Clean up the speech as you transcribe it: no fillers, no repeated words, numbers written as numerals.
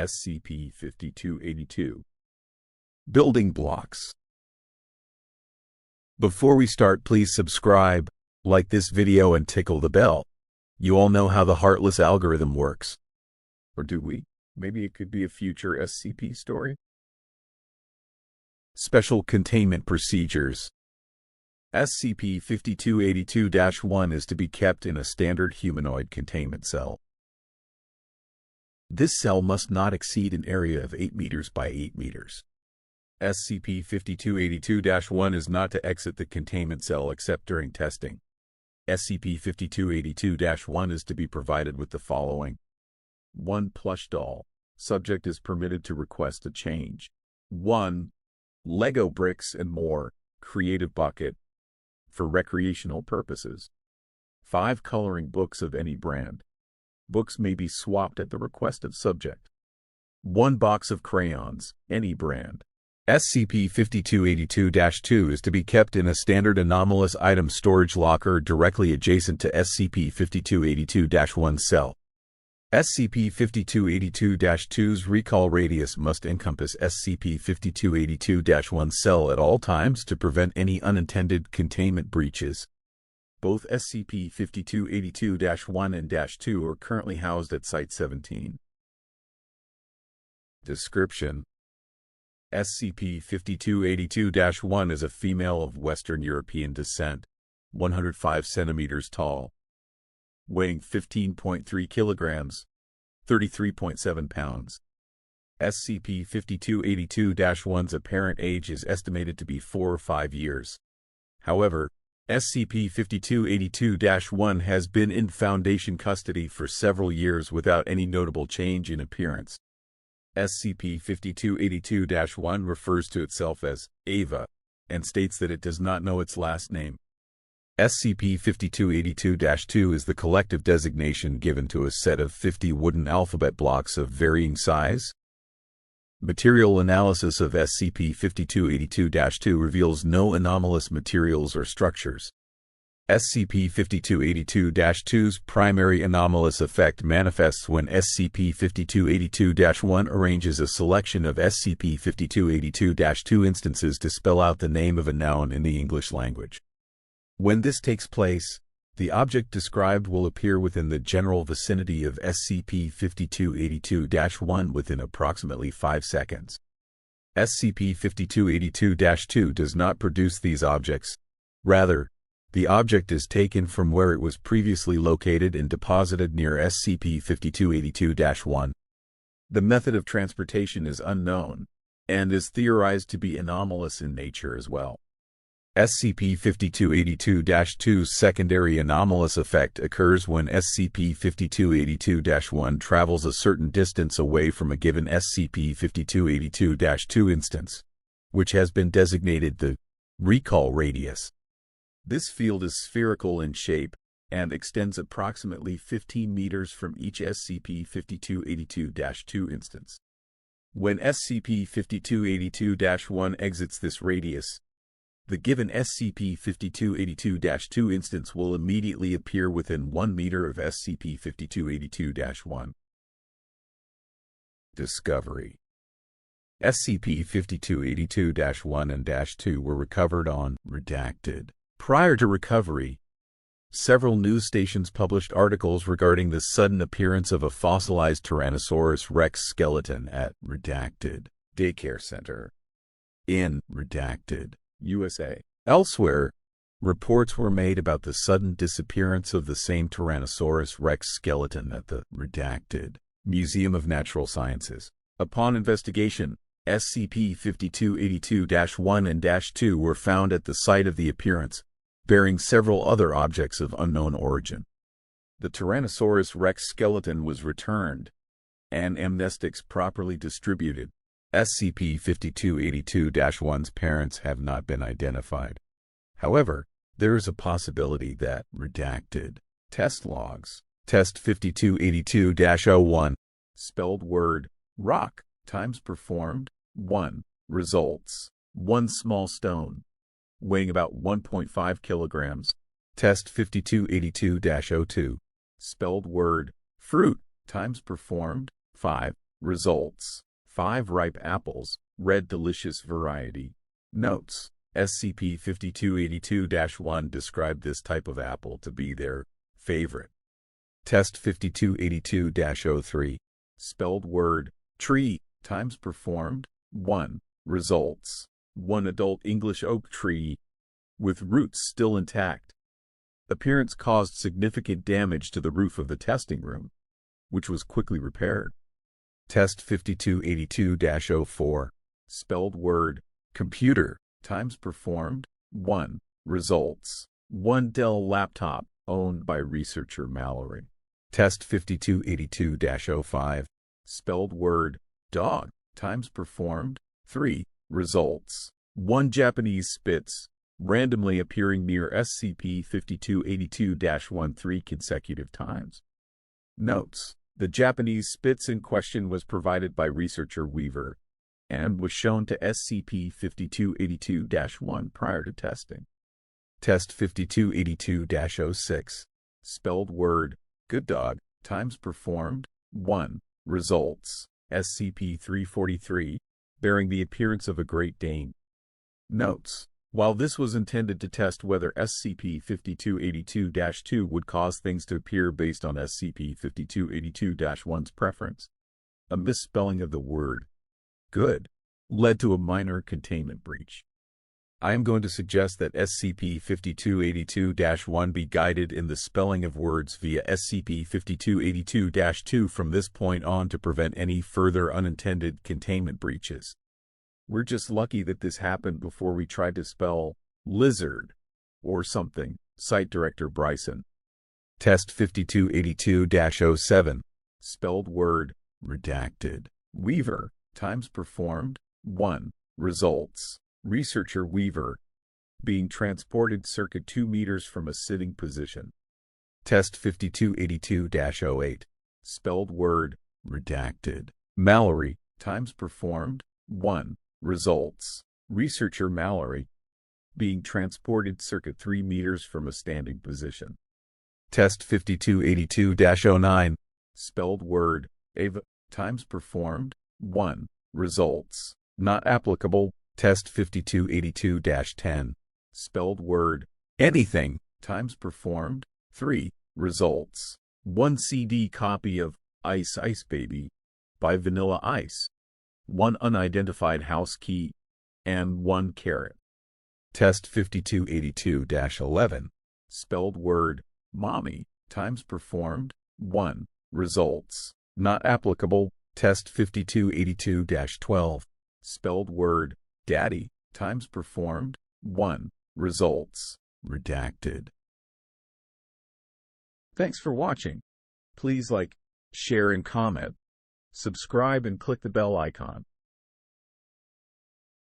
SCP-5282. Building blocks. Before we start, please subscribe, like this video, and tickle the bell. You all know how the Heartless algorithm works. Or do we? Maybe it could be a future SCP story. Special Containment Procedures. SCP-5282-1 is to be kept in a standard humanoid containment cell. This cell must not exceed an area of 8 meters by 8 meters. SCP-5282-1 is not to exit the containment cell except during testing. SCP-5282-1 is to be provided with the following. 1 plush doll. Subject is permitted to request a change. 1 Lego bricks and more. Creative bucket. For recreational purposes. 5 coloring books of any brand. Books may be swapped at the request of subject. 1 box of crayons, any brand. SCP-5282-2 is to be kept in a standard anomalous item storage locker directly adjacent to SCP-5282-1 cell. SCP-5282-2's recall radius must encompass SCP-5282-1 cell at all times to prevent any unintended containment breaches. Both SCP-5282-1 and -2 are currently housed at Site-17. Description: SCP-5282-1 is a female of Western European descent, 105 centimeters tall, weighing 15.3 kilograms, 33.7 pounds. SCP-5282-1's apparent age is estimated to be 4 or 5 years. However, SCP-5282-1 has been in Foundation custody for several years without any notable change in appearance. SCP-5282-1 refers to itself as Ava and states that it does not know its last name. SCP-5282-2 is the collective designation given to a set of 50 wooden alphabet blocks of varying size. Material analysis of SCP-5282-2 reveals no anomalous materials or structures. SCP-5282-2's primary anomalous effect manifests when SCP-5282-1 arranges a selection of SCP-5282-2 instances to spell out the name of a noun in the English language. When this takes place, the object described will appear within the general vicinity of SCP-5282-1 within approximately 5 seconds. SCP-5282-2 does not produce these objects. Rather, the object is taken from where it was previously located and deposited near SCP-5282-1. The method of transportation is unknown, and is theorized to be anomalous in nature as well. SCP-5282-2's secondary anomalous effect occurs when SCP-5282-1 travels a certain distance away from a given SCP-5282-2 instance, which has been designated the recall radius. This field is spherical in shape and extends approximately 15 meters from each SCP-5282-2 instance. When SCP-5282-1 exits this radius, the given SCP-5282-2 instance will immediately appear within 1 meter of SCP-5282-1. Discovery: SCP-5282-1 and -2 were recovered on Redacted. Prior to recovery, several news stations published articles regarding the sudden appearance of a fossilized Tyrannosaurus Rex skeleton at Redacted Daycare Center in Redacted, USA. Elsewhere, reports were made about the sudden disappearance of the same Tyrannosaurus Rex skeleton at the Redacted Museum of Natural Sciences. Upon investigation, SCP-5282-1 and -2 were found at the site of the appearance, bearing several other objects of unknown origin. The Tyrannosaurus Rex skeleton was returned, and amnestics properly distributed. SCP-5282-1's parents have not been identified. However, there is a possibility that Redacted test logs. Test 5282-01. Spelled word, rock. Times performed, 1. Results, 1 small stone, weighing about 1.5 kilograms. Test 5282-02. Spelled word, fruit. Times performed, 5. Results: 5 ripe apples, red delicious variety. Notes: SCP-5282-1 described this type of apple to be their favorite. Test 5282-03. Spelled word: tree. Times performed: 1. Results: 1 adult English oak tree with roots still intact. Appearance caused significant damage to the roof of the testing room, which was quickly repaired. Test 5282-04. Spelled word: computer. Times performed: 1. Results: 1 Dell laptop owned by researcher Mallory. Test 5282-05. Spelled word: dog. Times performed: 3. Results: 1 Japanese Spitz, randomly appearing near SCP-5282-1 3 consecutive times. Notes: the Japanese Spitz in question was provided by researcher Weaver and was shown to SCP-5282-1 prior to testing. Test 5282-06. Spelled word: good dog. Times performed: 1. Results: SCP-343, bearing the appearance of a Great Dane. Notes: while this was intended to test whether SCP-5282-2 would cause things to appear based on SCP-5282-1's preference, a misspelling of the word good led to a minor containment breach. I am going to suggest that SCP-5282-1 be guided in the spelling of words via SCP-5282-2 from this point on to prevent any further unintended containment breaches. We're just lucky that this happened before we tried to spell lizard or something. Site Director Bryson. Test 5282-07. Spelled word: redacted. Weaver. Times performed: 1. Results: researcher Weaver, being transported circa 2 meters from a sitting position. Test 5282-08. Spelled word: redacted. Mallory. Times performed: 1. Results: researcher Mallory, being transported circa 3 meters from a standing position. Test 5282-09. Spelled word: Ava. Times performed: 1. Results: not applicable. Test 5282-10. Spelled word: anything. Times performed: 3. Results: 1 CD copy of Ice Ice Baby by Vanilla Ice, 1 unidentified house key, and 1 carrot. Test 5282-11. Spelled word: mommy. Times performed: 1. Results: not applicable. Test 5282-12. Spelled word: daddy. Times performed: 1. Results: redacted. Thanks for watching. Please like, share, and comment. Subscribe and click the bell icon.